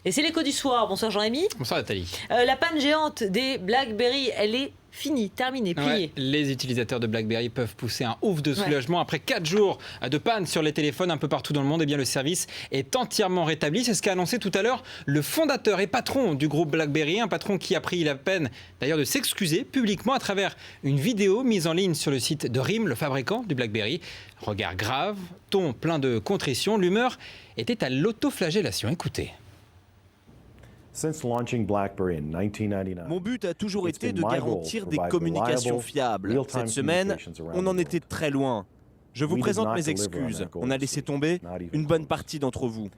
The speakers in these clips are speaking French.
Et c'est l'écho du soir. Bonsoir Jean-Rémy. Bonsoir Nathalie. La panne géante des BlackBerry, elle est finie, terminée, pliée. Ouais, les utilisateurs de BlackBerry peuvent pousser un ouf de soulagement. Après 4 jours de panne sur les téléphones un peu partout dans le monde, eh bien le service est entièrement rétabli. C'est ce qu'a annoncé tout à l'heure le fondateur et patron du groupe BlackBerry, un patron qui a pris la peine d'ailleurs de s'excuser publiquement à travers une vidéo mise en ligne sur le site de RIM, le fabricant du BlackBerry. Regard grave, ton plein de contrition, l'humeur était à l'autoflagellation. Écoutez. Mon but a toujours été de garantir des communications fiables. Cette semaine, on en était très loin. Je vous présente mes excuses. On a laissé tomber une bonne partie d'entre vous.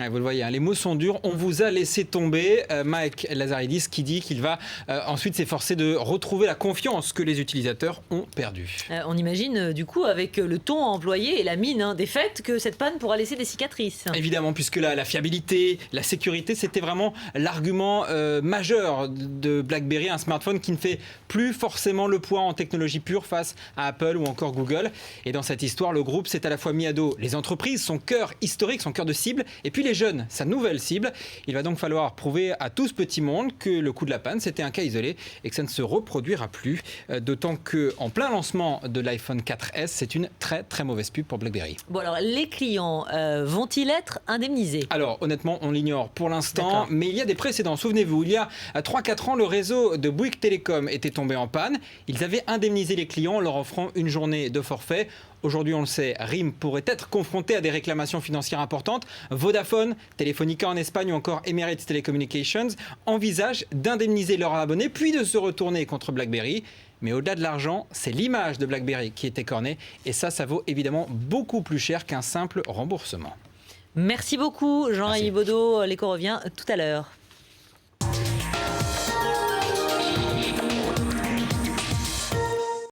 Vous le voyez, les mots sont durs. On vous a laissé tomber. Mike Lazaridis qui dit qu'il va ensuite s'efforcer de retrouver la confiance que les utilisateurs ont perdue. On imagine du coup avec le ton employé et la mine des faits que cette panne pourra laisser des cicatrices. Évidemment, puisque la fiabilité, la sécurité, c'était vraiment l'argument majeur de BlackBerry, un smartphone qui ne fait plus forcément le poids en technologie pure face à Apple ou encore Google. Et dans cette histoire, le groupe s'est à la fois mis à dos les entreprises, son cœur historique, son cœur de cible, et puis les jeunes, sa nouvelle cible. Il va donc falloir prouver à tout ce petit monde que le coup de la panne, c'était un cas isolé et que ça ne se reproduira plus. D'autant qu'en plein lancement de l'iPhone 4S, c'est une très très mauvaise pub pour BlackBerry. Bon alors, les clients vont-ils être indemnisés ? Alors honnêtement, on l'ignore pour l'instant, mais il y a des précédents. Souvenez-vous, il y a 3-4 ans, le réseau de Bouygues Télécom était tombé en panne. Ils avaient indemnisé les clients en leur offrant une journée de forfait. Aujourd'hui, on le sait, RIM pourrait être confronté à des réclamations financières importantes. Vodafone, Telefonica en Espagne ou encore Emirates Telecommunications envisagent d'indemniser leurs abonnés puis de se retourner contre BlackBerry. Mais au-delà de l'argent, c'est l'image de BlackBerry qui est écornée. Et ça vaut évidemment beaucoup plus cher qu'un simple remboursement. Merci beaucoup Jean-Rémy Baudot. L'écho revient tout à l'heure.